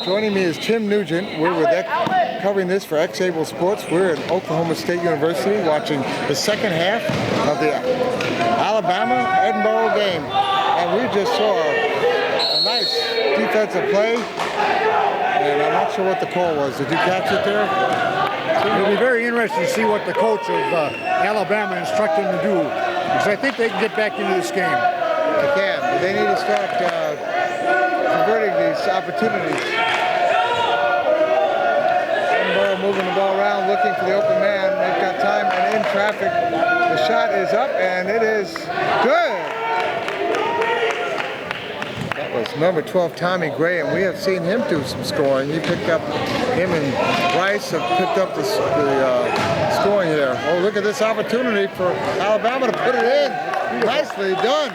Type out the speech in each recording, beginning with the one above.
Joining me is Tim Nugent. We're with covering this for X-Able Sports. We're at Oklahoma State University watching the second half of the Alabama-Edinburgh game. And we just saw a nice defensive play. And I'm not sure what the call was. Did you catch it there? It'll be very interesting to see what the coach of Alabama instructed them to do. Because I think they can get back into this game. They can, but they need to start converting these opportunities. Edinburgh moving the ball around, looking for the open man. They've got time and in traffic. The shot is up and it is good. That was number 12, Tommy Graham. We have seen him do some scoring. Him and Bryce have picked up the scoring here. Oh, look at this opportunity for Alabama to put it in. Nicely done.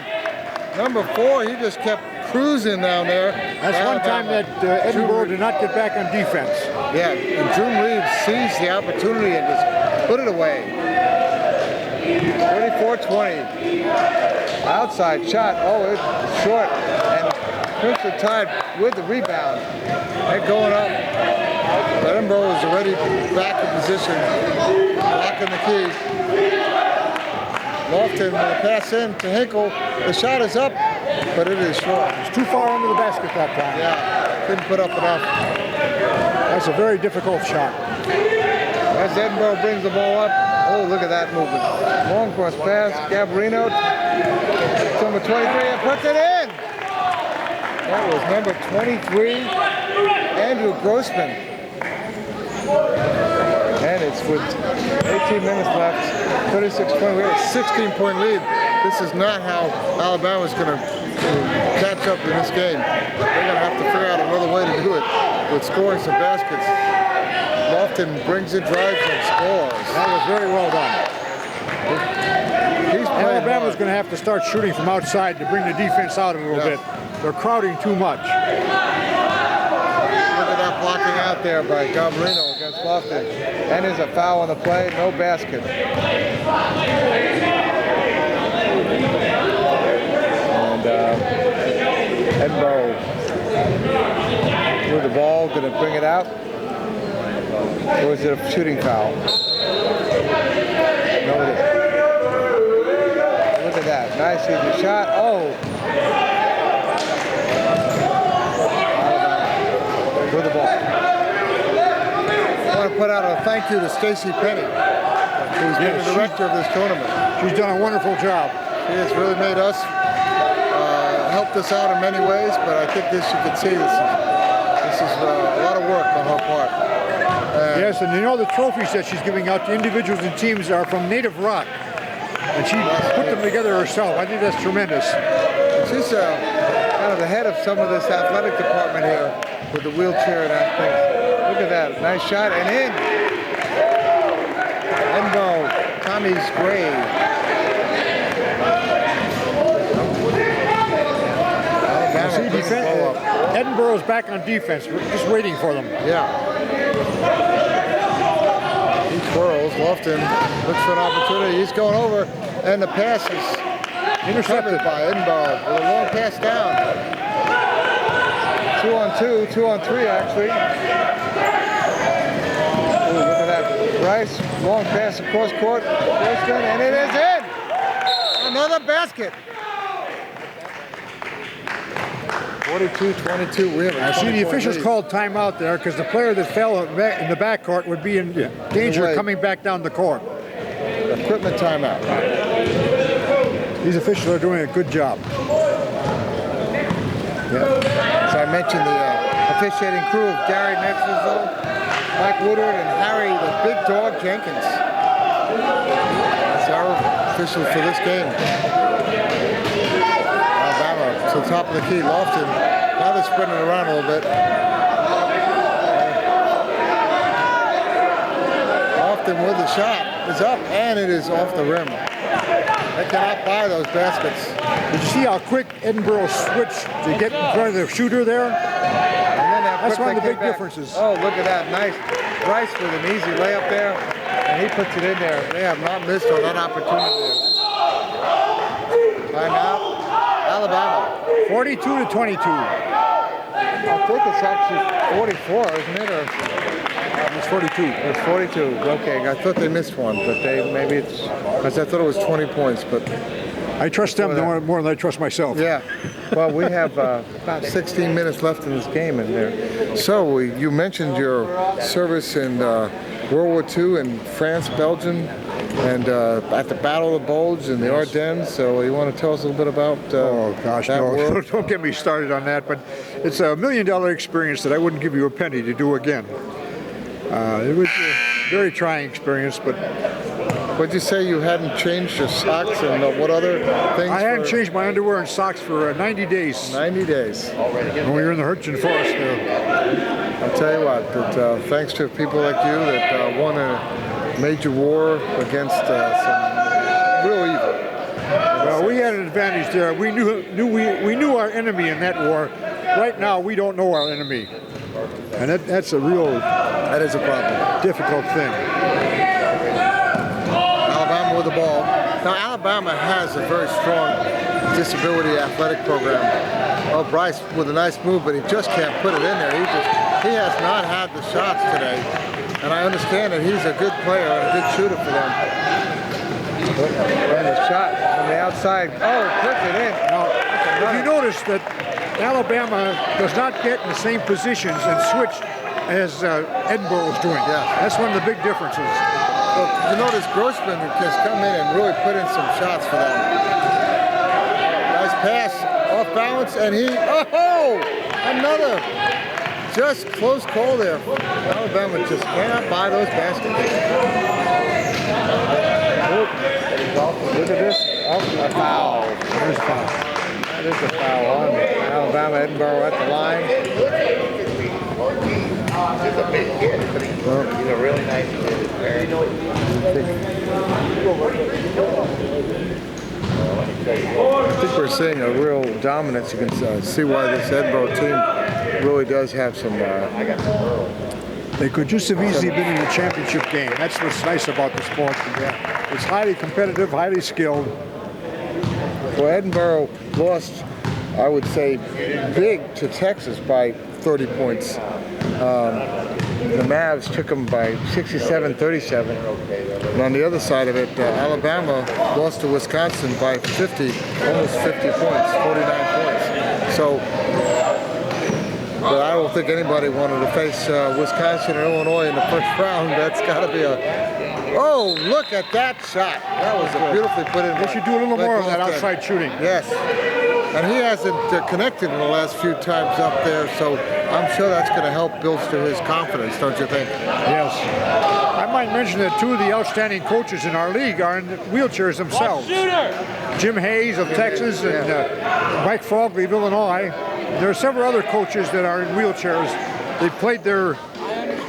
Number 4, he just kept cruising down there. That's one time that Edinburgh did not get back on defense. Yeah, and Drew Reeves seized the opportunity and just put it away. 34-20. Outside shot. Oh, it's short. And Princeton Tide with the rebound. They're going up. Edinburgh is already back in position. Locking the key. Lofton with a pass in to Hinkle. The shot is up, but it is short. It's too far under the basket that time. Yeah, couldn't put up enough. That's a very difficult shot. As Edinburgh brings the ball up, oh, look at that movement. Long cross pass, Gabarino, number 23, and puts it in. That was number 23, Andrew Grossman. And it's with 18 minutes left, 36-point. We have a 16-point lead. This is not how Alabama's going to catch up in this game. They're going to have to figure out another way to do it with scoring some baskets. Lofton brings it, drives, and scores. That was very well done. Alabama's going to have to start shooting from outside to bring the defense out a little bit. They're crowding too much. Look at that blocking out there by Gabarino against Lofton. And there's a foul on the play, no basket. And Edinburgh with the ball, going to bring it out. Or is it a shooting foul? No, it is. Look at that. Nice easy shot. Oh! With the ball. I want to put out a thank you to Stacy Penny, who's been the director of this tournament. She's done a wonderful job. She has really made us helped us out in many ways, but I think this, you can see, this is a lot of work on her part. Yes, and you know the trophies that she's giving out to individuals and teams are from Native Rock. And she put them together herself. I think that's tremendous. She's kind of the head of some of this athletic department here with the wheelchair and that thing. Look at that. Nice shot and in. Edinburgh, Tommy's grave. Edinburgh's back on defense. We're just waiting for them. Yeah. He twirls. Lofton looks for an opportunity. He's going over, and the pass is intercepted by Edinburgh with a long pass down. 2-on-2, 2-on-3 actually. Ooh, look at that. Bryce, long pass across court. And it is in. Another basket. 42-22. We have I see the officials called timeout there because the player that fell in the backcourt would be in danger of coming back down the court. Equipment timeout. These officials are doing a good job. Yeah. So I mentioned the officiating crew of Gary Metzler, Mike Woodard, and Harry the Big Dog Jenkins. That's our officials for this game. To the top of the key, Lofton. Now they're spreading it around a little bit. Lofton with the shot is up, and it is off the rim. They cannot buy those baskets. Did you see how quick Edinburgh switched to get in front of the shooter there? And then that's one of the big differences. Oh, look at that. Nice. Bryce with an easy layup there, and he puts it in there. They have not missed on that opportunity. Timeout. Alabama. 42-22. I'll think it's actually 44, isn't it? Or It's 42. it's 42. Okay, I thought they missed one, but maybe it's because I thought it was 20 points. But I trust them more than I trust myself. yeah, well, we have about 16 minutes left in this game in there. So you mentioned your service in World War II in France, Belgium, and at the Battle of the Bulge in the Ardennes. So you want to tell us a little bit about Oh gosh, that no! world? Don't get me started on that. But it's $1 million experience that I wouldn't give you a penny to do again. It was a very trying experience, but Would you say you hadn't changed your socks and what other things? I hadn't for changed my underwear and socks for 90 days 90 days. when we were in the Hurtgen Forest there. I'll tell you what, but thanks to people like you that won a major war against some real evil. Well, we had an advantage there. We knew our enemy in that war. Right now, we don't know our enemy, and that's a real That is a problem. difficult thing. Alabama with the ball. Now Alabama has a very strong disability athletic program. Oh, Bryce with a nice move, but he just can't put it in there. He has not had the shots today, and I understand that he's a good player and a good shooter for them. And a shot from the outside. Oh, puts it in. Now, if you notice that Alabama does not get in the same positions and switch as Edinburgh is doing. Yeah. That's one of the big differences. Look, you notice Grossman has come in and really put in some shots for them. Nice pass, off balance, and oh, another. Just close call there. Alabama just cannot buy those baskets. Look at this. Oh, a foul. There's a foul. That is a foul on Alabama. Edinburgh at the line. He's a big kid, but he's a really nice kid. I think we're seeing a real dominance. You can see why this Edinburgh team really does have some. They could just have easily been in a championship game. That's what's nice about the sport. It's highly competitive, highly skilled. Well, Edinburgh lost, I would say, big to Texas by 30 points. The Mavs took them by 67-37. And on the other side of it, Alabama lost to Wisconsin by 50, almost 50 points, 49 points. So, but I don't think anybody wanted to face Wisconsin or Illinois in the first round. That's got to be a... Oh, look at that shot. That was a beautifully put in. They should do a little more of that outside shooting. Yes. And he hasn't connected in the last few times up there, so I'm sure that's going to help bolster his confidence, don't you think? Yes. I might mention that two of the outstanding coaches in our league are in wheelchairs themselves. Jim Hayes of Texas and Mike Frogley of Illinois. There are several other coaches that are in wheelchairs. They played their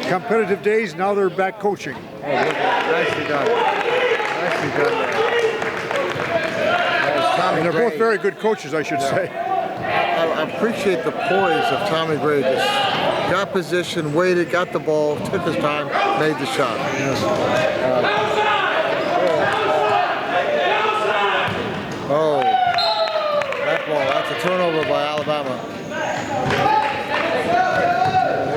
competitive days, now they're back coaching. Oh, look, nicely done. Nicely done there. And they're both very good coaches, I should say. I appreciate the poise of Tommy Gray. Just got position, waited, got the ball, took his time, made the shot. Oh, that ball, that's a turnover by Alabama.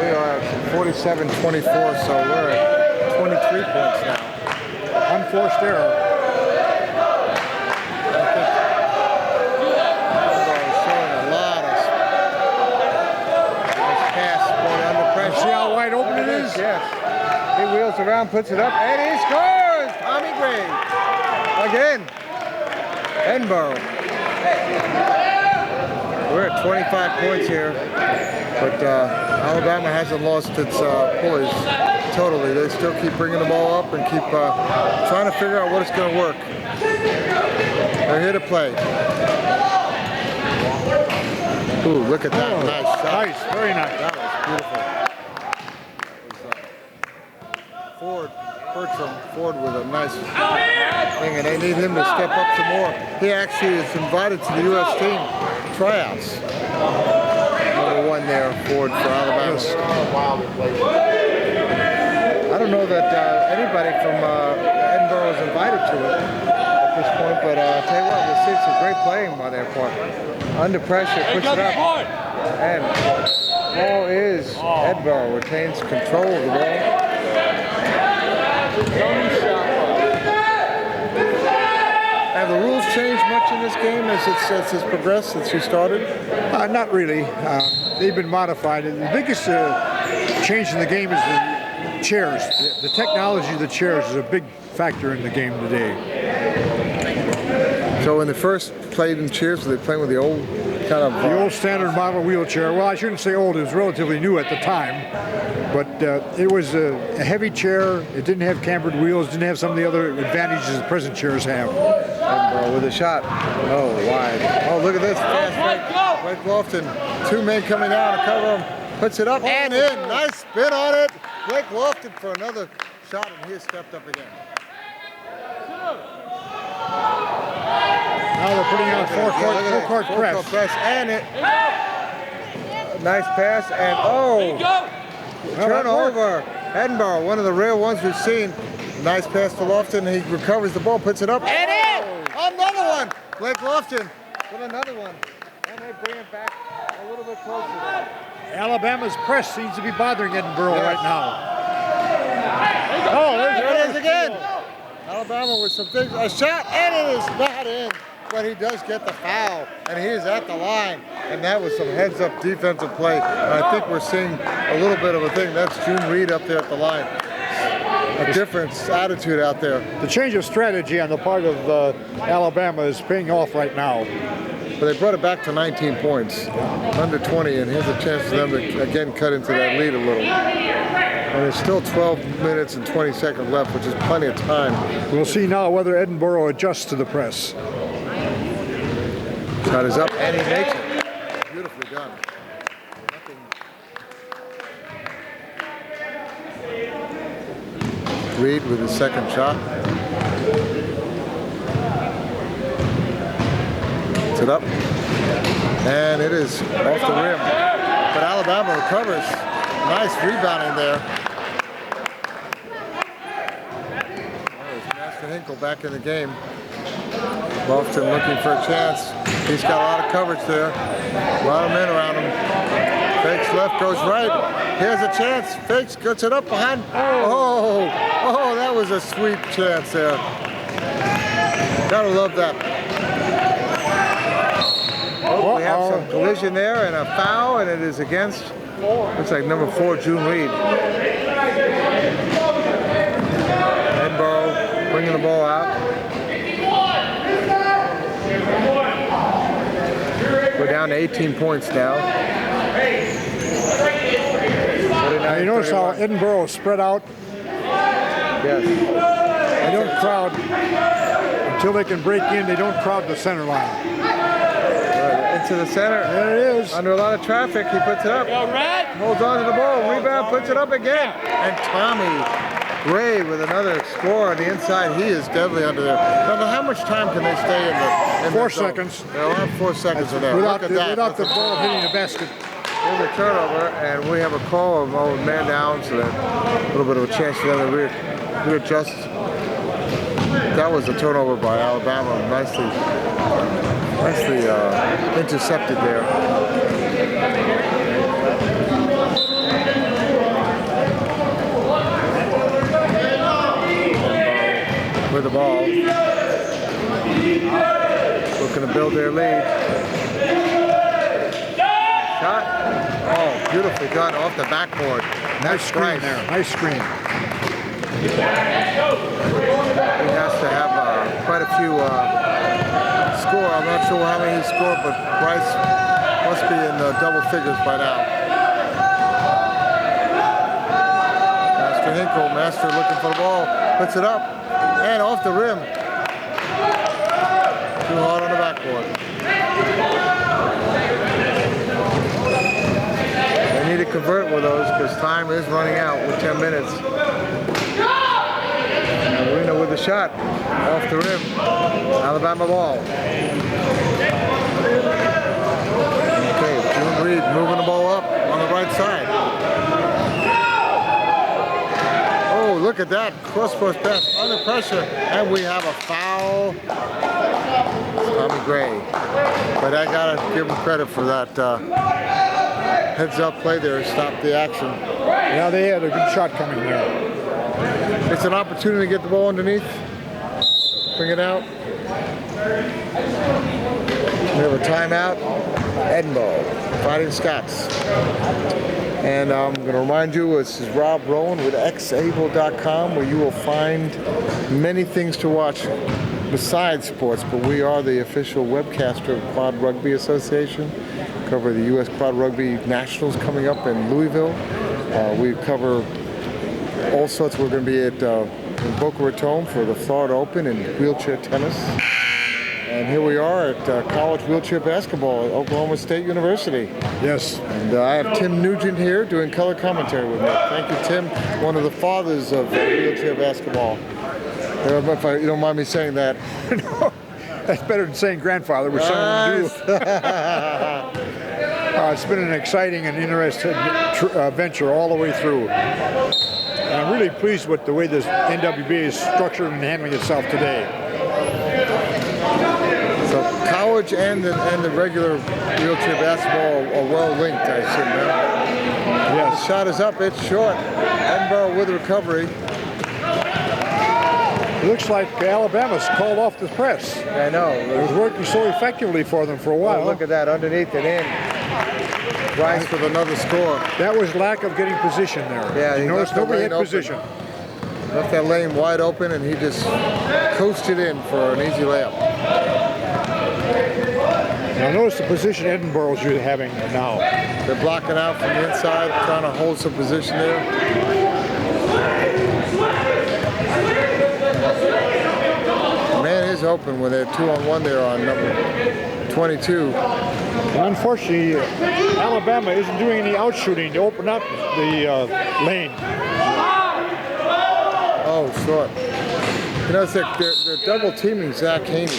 We are at 47-24, so we're at 23 points now. Unforced error. See how wide open it is? Yes. He wheels around, puts it up, and he scores! Tommy Gray. Again. Edinburgh. We're at 25 points here, but Alabama hasn't lost its poise totally. They still keep bringing the ball up and keep trying to figure out what it's going to work. They're here to play. Ooh, look at that. Nice shot. Nice, very nice. That was beautiful. Ford with a nice thing, and they need him to step up some more. He actually is invited to the U.S. team tryouts. Number one there, Ford for Alabama. I don't know that anybody from Edinburgh is invited to it at this point, but I'll tell you what, we'll see some great playing by their part. Under pressure, puts it up, and Ball is Edinburgh retains control of the ball. Have the rules changed much in this game as it's progressed since you started? Not really. They've been modified. The biggest change in the game is the chairs. The technology of the chairs is a big factor in the game today. So when they first played in chairs, were they playing with the old kind of... The old standard model wheelchair. Well, I shouldn't say old. It was relatively new at the time. But it was a heavy chair. It didn't have cambered wheels. Didn't have some of the other advantages the present chairs have. And with a shot. Oh, wide. Oh, look at this. Fast break. Blake Lofton. Two men coming down to cover him. Puts it up and in. Nice spin on it. Blake Lofton for another shot, and he has stepped up again. Now they're putting on full court press. And it. Nice pass and turnover. Edinburgh, one of the rare ones we've seen. Nice pass to Lofton. He recovers the ball, puts it up. And in! Another one. Blake Lofton with another one. And they bring it back a little bit closer. Alabama's press seems to be bothering Edinburgh right now. There it is again. Alabama with some things. A shot, and it is not in. But he does get the foul, and he is at the line. And that was some heads-up defensive play. And I think we're seeing a little bit of a thing. That's June Reed up there at the line. A different attitude out there. The change of strategy on the part of Alabama is paying off right now. But they brought it back to 19 points, under 20, and here's a chance for them to again cut into that lead a little. And it's still 12 minutes and 20 seconds left, which is plenty of time. We'll see now whether Edinburgh adjusts to the press. Shot is up, and he makes it. Beautifully done. Reed with his second shot. Puts it up, and it is off the rim. But Alabama recovers. Nice rebounding there. There's Master Hinkle back in the game. Lofton looking for a chance. He's got a lot of coverage there. A lot of men around him. Fakes left, goes right. Here's a chance. Fakes, gets it up behind. Oh, that was a sweet chance there. Gotta love that. We have some collision there and a foul, and it is against, looks like number 4, June Reed. Edinburgh bringing the ball out. We're down to 18 points now. You notice how Edinburgh is spread out? Yes. They don't crowd until they can break in. They don't crowd the center line. Into the center. There it is. Under a lot of traffic, he puts it up. Holds on to the ball. Rebound, puts it up again. And Tommy Gray with another score on the inside. He is deadly under there. Now, how much time can they stay in the 4 seconds. They'll have 4 seconds in there. Without Look at that. without the ball hitting the basket. Here's a turnover, and we have a call of man down, so that a little bit of a chance for them to readjust. That was a turnover by Alabama. Nicely intercepted there. With the ball. Looking to build their lead. Shot. Oh, beautifully done off the backboard. Nice screen there. Nice screen. He has to have quite a few score. I'm not sure how many he scored, but Bryce must be in double figures by now. Master Hinkle, Master looking for the ball, puts it up, and off the rim. Too hard on the backboard. They need to convert with those because time is running out with 10 minutes. Marina with a shot off the rim. Alabama ball. Okay, June Reed moving the ball up on the right side. Oh, look at that. Cross-post pass under pressure. And we have a foul. Tommy Gray. But I got to give him credit for that. heads-up play there to stop the action. Yeah, they had a good shot coming there. It's an opportunity to get the ball underneath, bring it out. We have a timeout. Edinburgh, Fighting Scots. And I'm going to remind you, this is Rob Rowan with xable.com, where you will find many things to watch besides sports, but we are the official webcaster of Quad Rugby Association. Cover the U.S. Quad Rugby Nationals coming up in Louisville. We cover all sorts. We're going to be at in Boca Raton for the Florida Open in wheelchair tennis. And here we are at college wheelchair basketball at Oklahoma State University. Yes. And I have Tim Nugent here doing color commentary with me. Thank you, Tim, one of the fathers of wheelchair basketball. If you don't mind me saying that. No, that's better than saying grandfather, which some of them do. It's been an exciting and interesting venture all the way through. And I'm really pleased with the way this NWBA is structured and handling itself today. So college and the regular wheelchair basketball are well linked, I assume. Yes. The shot is up, it's short. Edinburgh with recovery. It looks like Alabama's called off the press. I know. It was working so effectively for them for a while. Oh, look at that, underneath and in. Rice with another score. That was lack of getting position there. Yeah, you notice nobody had position. Left that lane wide open, and he just coasted in for an easy layup. Now notice the position Edinburgh's having now. They're blocking out from the inside, trying to hold some position there. The man is open when they're 2-on-1 there on number 22. And unfortunately, Alabama isn't doing any out shooting to open up the lane. Oh, short. You know, they're double teaming Zach Haney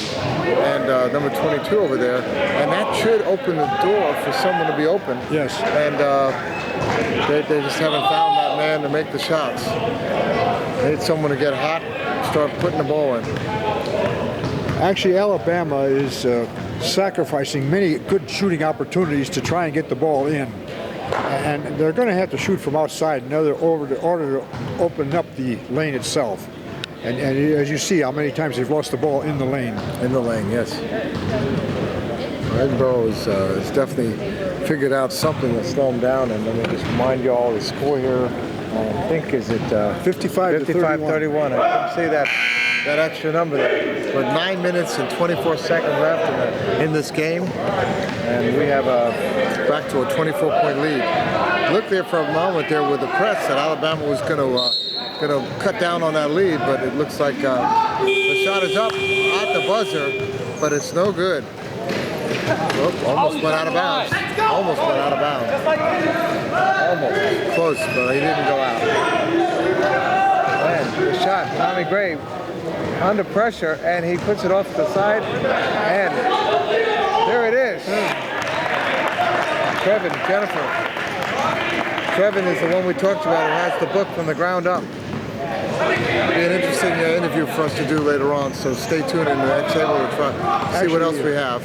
and number 22 over there, and that should open the door for someone to be open. Yes. And they just haven't found that man to make the shots. They need someone to get hot, start putting the ball in. Actually, Alabama is sacrificing many good shooting opportunities to try and get the ball in. And they're going to have to shoot from outside in order to open up the lane itself. And as you see how many times they've lost the ball in the lane. In the lane, yes. Edinburgh has definitely figured out something to slow them down. And let me just remind you all the score here. I think is it 55-31. I couldn't see that extra number there. But 9 minutes and 24 seconds left in this game, and we have back to a 24-point lead. Looked there for a moment there with the press that Alabama was going to cut down on that lead, but it looks like the shot is up at the buzzer, but it's no good. Almost went out of bounds. Almost went out of bounds. Almost. Close, but he didn't go out. Man, the shot, Tommy Gray, under pressure, and he puts it off to the side, and there it is. Jennifer. Trevin is the one we talked about who has the book From the Ground Up. It'll be an interesting interview for us to do later on, so stay tuned in the next table to try see what else we have.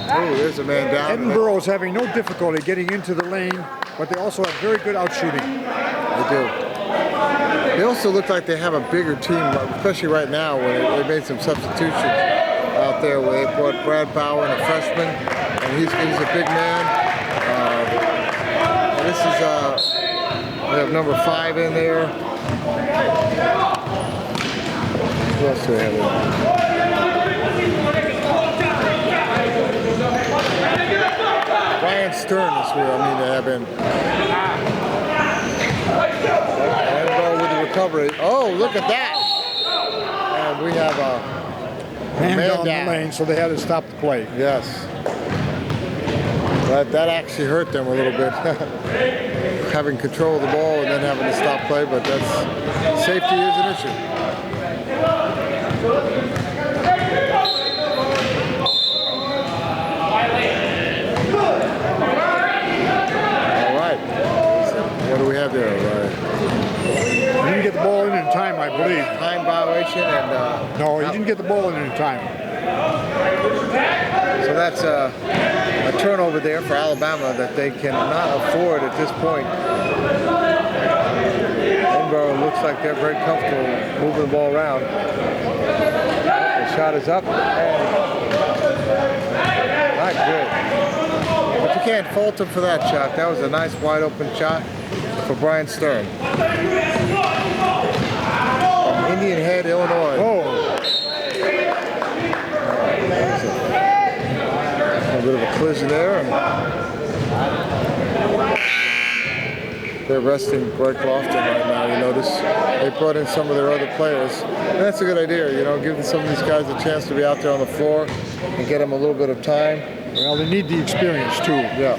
Oh, there's a man down. Edinburgh is having no difficulty getting into the lane, but they also have very good out shooting. They do. They also look like they have a bigger team, especially right now where they made some substitutions out there where they brought Brad Bauer, a freshman, and he's a big man. And this is, we have number 5 in there. Who else do we have in there? Brian Stern is who they have in. And go with the recovery. Oh, look at that! And we have a man down the lane, so they had to stop the play. Yes. That actually hurt them a little bit. Having control of the ball and then having to stop play, but that's safety is an issue. What do we have there? He didn't get the ball in time, I believe. Time violation and... no, he didn't get the ball in time. So that's a turnover there for Alabama that they cannot afford at this point. Edinburgh looks like they're very comfortable moving the ball around. The shot is up and not good. But you can't fault him for that shot. That was a nice wide open shot for Brian Stern. From Indian Head, Illinois. Oh, A bit of a collision there. And they're resting Greg Lofton right now, you notice. They brought in some of their other players. And that's a good idea, you know, giving some of these guys a chance to be out there on the floor and get them a little bit of time. well, they need the experience too. Yeah.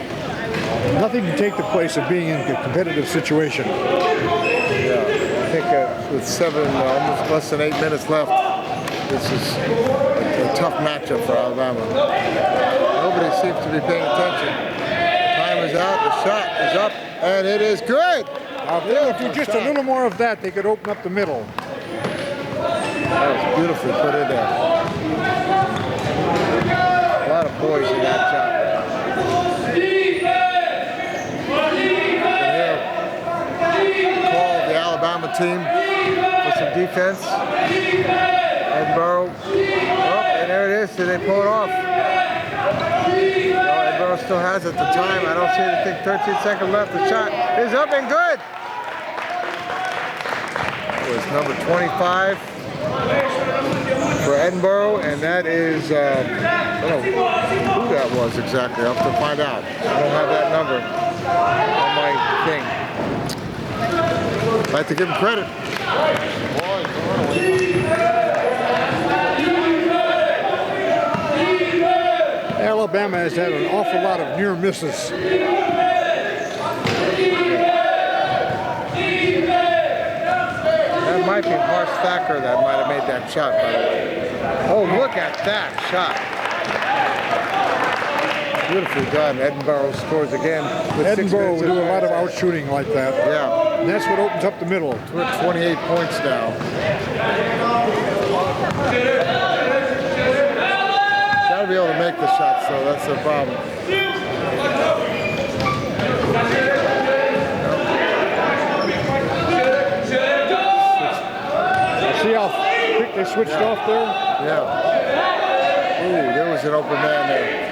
Nothing can take the place of being in a competitive situation. Yeah. I think with almost less than 8 minutes left, this is a tough matchup for Alabama. Nobody seems to be paying attention. Time is out, the shot is up, and it is good. If they would do just a little more of that, they could open up the middle. That was beautifully put in there. A lot of poise in that shot. Call the Alabama team for some defense. Edinburgh. Oh, and there it is. Did they pull it off? No, Edinburgh still has it at the time. I don't see anything. 13 seconds left. The shot is up and good. It was number 25 for Edinburgh, and that is, I don't know who that was exactly. I'll have to find out. I don't have that number on my thing. I'd like to give him credit. Alabama has had an awful lot of near misses. That might be Hart Thacker that might have made that shot, by the way. Oh, look at that shot. Beautifully done. Edinburgh scores again. With Edinburgh will do a lot of out shooting like that. Yeah. And that's what opens up the middle. We're at 28 points now. Gotta be able to make the shots, though. That's the problem. See how quick they switched off there? Yeah. Ooh, there was an open man there.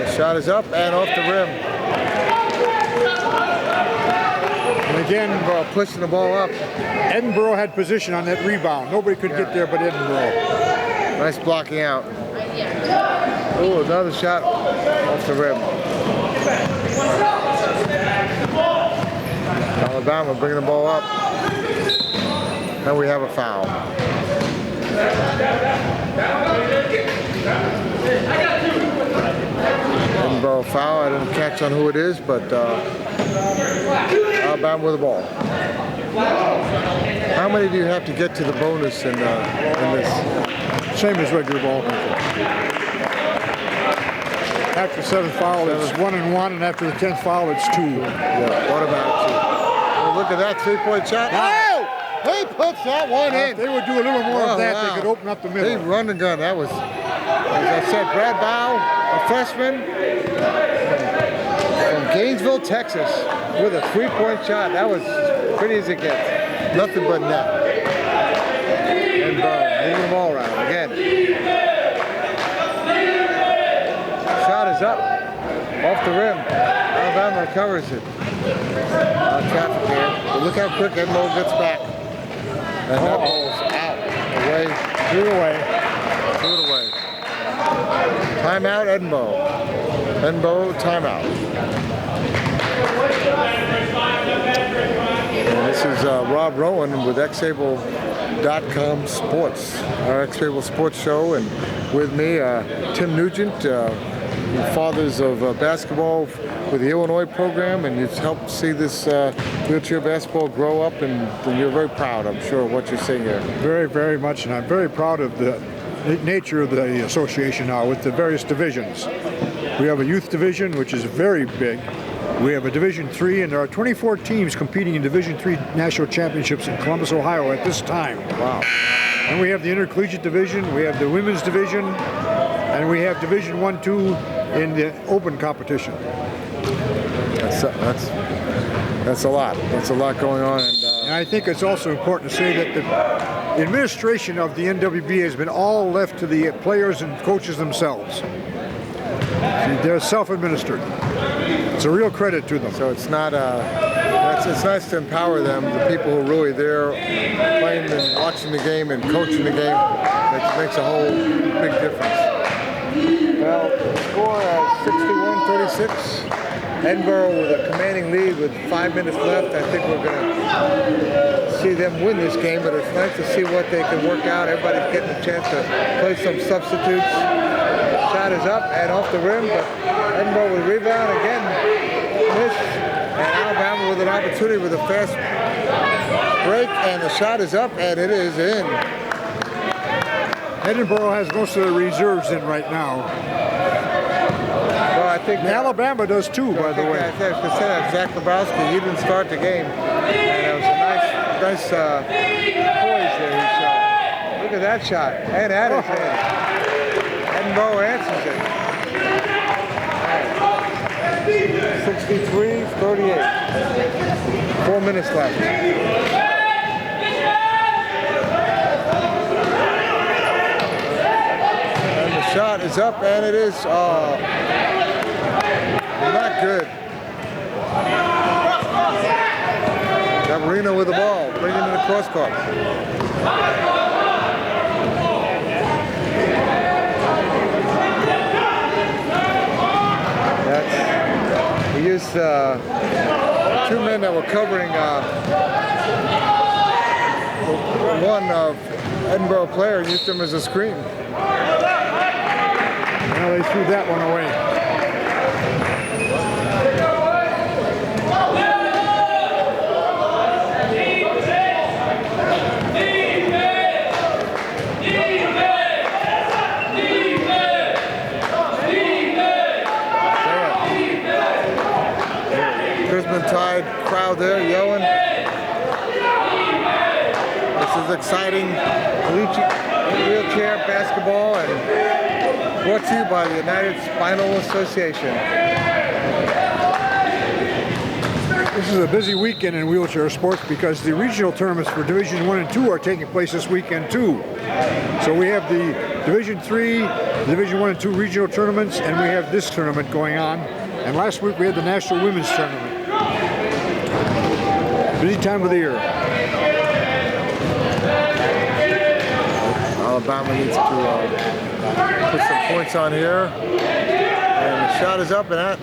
The shot is up and off the rim. And again, Pushing the ball up. Edinburgh had position on that rebound. Nobody could get there but Edinburgh. Nice blocking out. Ooh, another shot off the rim. Alabama bringing the ball up. And we have a foul. Edinburgh foul. I didn't catch on who it is, but Alabama with the ball. How many do you have to get to the bonus in this? Same as regular ball. After the 7th foul, it's 1-1, and after the 10th foul, it's 2. Yeah, what about 2? Oh, look at that 3-point shot. Oh! He puts that one in. If they would do a little more of that, wow. they could open up the He middle. run and gun. That was, as I said, Brad Bow, a freshman from Gainesville, Texas, with a 3-point shot. That was pretty as it gets. Nothing but net. And moving the ball around again. Shot is up, off the rim. Alabama recovers it. Traffic here. But look how quick Edinburgh gets back. And that ball's out, away, Threw it away. threw it away. Timeout, Edinburgh. Edinburgh, timeout. And this is Rob Rowan with xable.com Sports, our X-Able Sports Show, and with me, Tim Nugent, fathers of basketball with the Illinois program, and you've helped see this wheelchair basketball grow up, and you're very proud, I'm sure, of what you're seeing here. Very, very much, and I'm very proud of the nature of the association now with the various divisions. We have a youth division, which is very big, We have a Division III, and there are 24 teams competing in Division III national championships in Columbus, Ohio at this time. Wow. And we have the intercollegiate division, we have the women's division, and we have Division I, II in the open competition. That's a lot. That's a lot going on. And I think it's also important to say that the administration of the NWB has been all left to the players and coaches themselves. They're self-administered. It's a real credit to them. So it's not it's nice to empower them, the people who are really there playing and watching the game and coaching the game. It makes a whole big difference. Well, the score is 61-36. Edinburgh with a commanding lead with 5 minutes left. I think we're going to see them win this game, but it's nice to see what they can work out. Everybody's getting a chance to play some substitutes. Shot is up and off the rim, but Edinburgh with a rebound again. Missed. And Alabama with an opportunity with a fast break, and the shot is up, and it is in. Edinburgh has most of the reserves in right now. Well, I think Alabama does too, by the way. I was going to say that Zach Lebowski, he didn't start the game, and it was a nice poise there he shot. Look at that shot, and that is in. Edinburgh answers it. 63-38. 4 minutes left. And the shot is up, and it is not good. Gabarino with the ball, bringing in the cross court. He used 2 men that were covering one Edinburgh player, used him as a screen. Well, they threw that one away. Tide crowd there yelling. This is exciting wheelchair basketball and brought to you by the United Spinal Association. This is a busy weekend in wheelchair sports because the regional tournaments for Division I and II are taking place this weekend too. So we have the Division III, Division I and II regional tournaments, and we have this tournament going on. And last week we had the National Women's Tournament. Busy time of the year. Alabama needs to put some points on here. And the shot is up and at,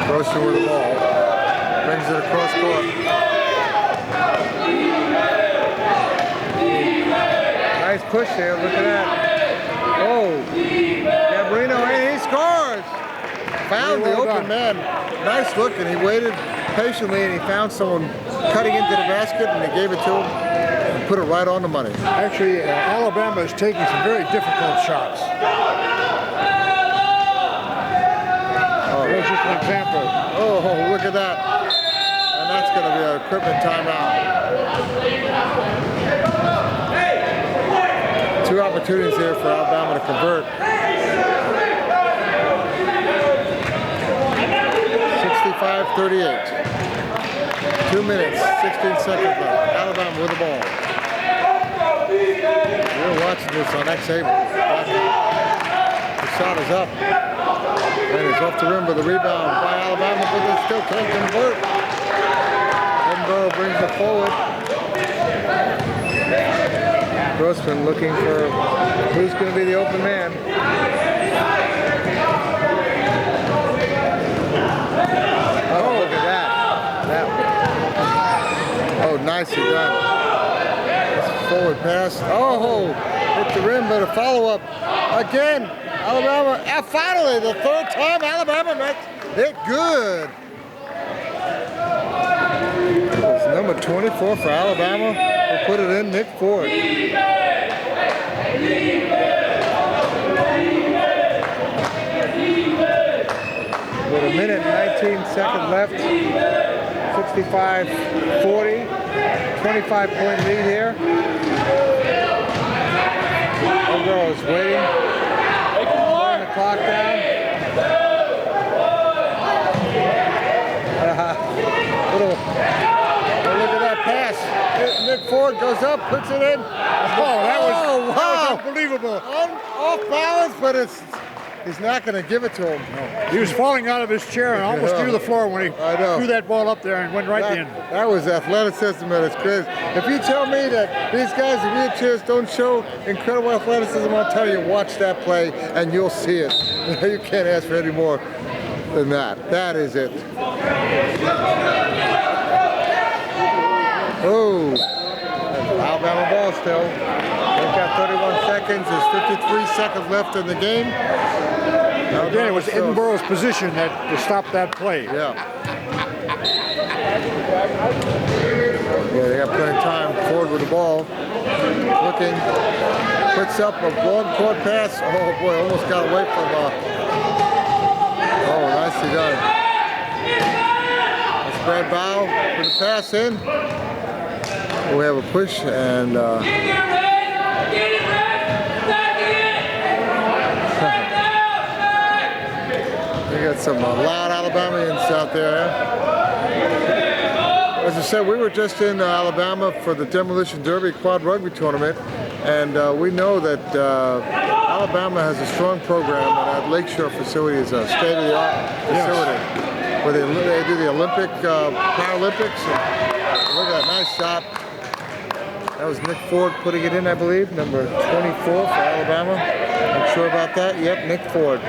Grossman with the ball. Brings it across court. Nice push there, look at that. Gabarino, and he scores! Found the open man. Nice look, and he waited patiently, and he found someone cutting into the basket, and they gave it to him and put it right on the money. Actually, Alabama is taking some very difficult shots. There's just an example. Oh, look at that. And that's going to be an equipment timeout. 2 opportunities here for Alabama to convert. 65-38. 2 minutes, 16 seconds left. Alabama with the ball. We're watching this on X-Able. The shot is up. And it's off the rim with the rebound by Alabama, but they still can't convert. Edinburgh brings it forward. Grossman looking for who's going to be the open man. Nicely done. Forward pass. Hit the rim, but a follow-up again. Alabama, finally, the 3rd time Alabama makes it good. It's number 24 for Alabama who put it in, Nick Ford. with a minute and 19 seconds left. 65-40, 25-point lead here. Edinburgh is waiting. Slowing the clock down. Look at that pass. Nick Ford goes up, puts it in. That was unbelievable. Off balance, but he's not going to give it to him. No. He was falling out of his chair and almost threw the floor when he threw that ball up there and went right in. That was athleticism at its greatest. If you tell me that these guys in wheelchairs don't show incredible athleticism, I'll tell you, watch that play and you'll see it. You can't ask for any more than that. That is it. Oh, Alabama ball still. They've got 31 seconds. There's 53 seconds left in the game. Again, it was Edinburgh's position to stop that play. Yeah. Yeah, they got plenty of time. Ford with the ball. Looking. Puts up a long court pass. Oh boy, almost got away from oh, nicely done. That's Brad Bow with the pass in. We have a push and we got some loud Alabamians out there. As I said, we were just in Alabama for the Demolition Derby Quad Rugby Tournament, and we know that Alabama has a strong program, and that Lakeshore facility is a state-of-the-art facility where they do the Olympic, Paralympics. And look at that, nice shot. That was Nick Ford putting it in, I believe, number 24 for Alabama. Not sure about that. Yep, Nick Ford.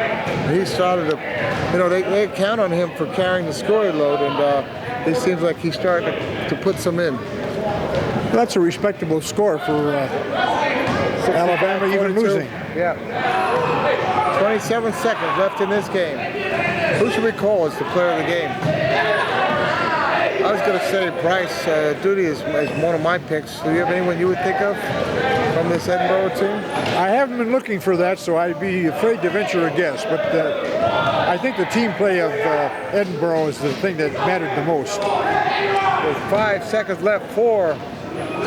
He started to, they count on him for carrying the scoring load, and it seems like he's starting to put some in. That's a respectable score for Alabama, even losing. Yeah. 27 seconds left in this game. Who should we call as the player of the game? I was going to say Bryce Duty is one of my picks. Do you have anyone you would think of from this Edinburgh team? I haven't been looking for that, so I'd be afraid to venture a guess. But I think the team play of Edinburgh is the thing that mattered the most. With 5 seconds left. 4,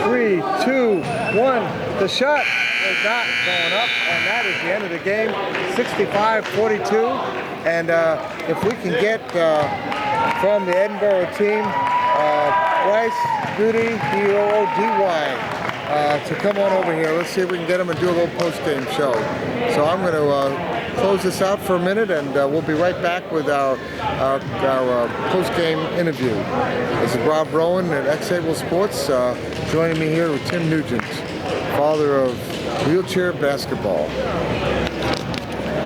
3, 2, 1. The shot is not going up, and that is the end of the game. 65-42. And if we can get from the Edinburgh team, Bryce Duty, D-O-O-D-Y, to come on over here. Let's see if we can get him and do a little post-game show. So I'm going to close this out for a minute, and we'll be right back with our post-game interview. This is Rob Rowan at X-Able Sports, joining me here with Tim Nugent, father of wheelchair basketball.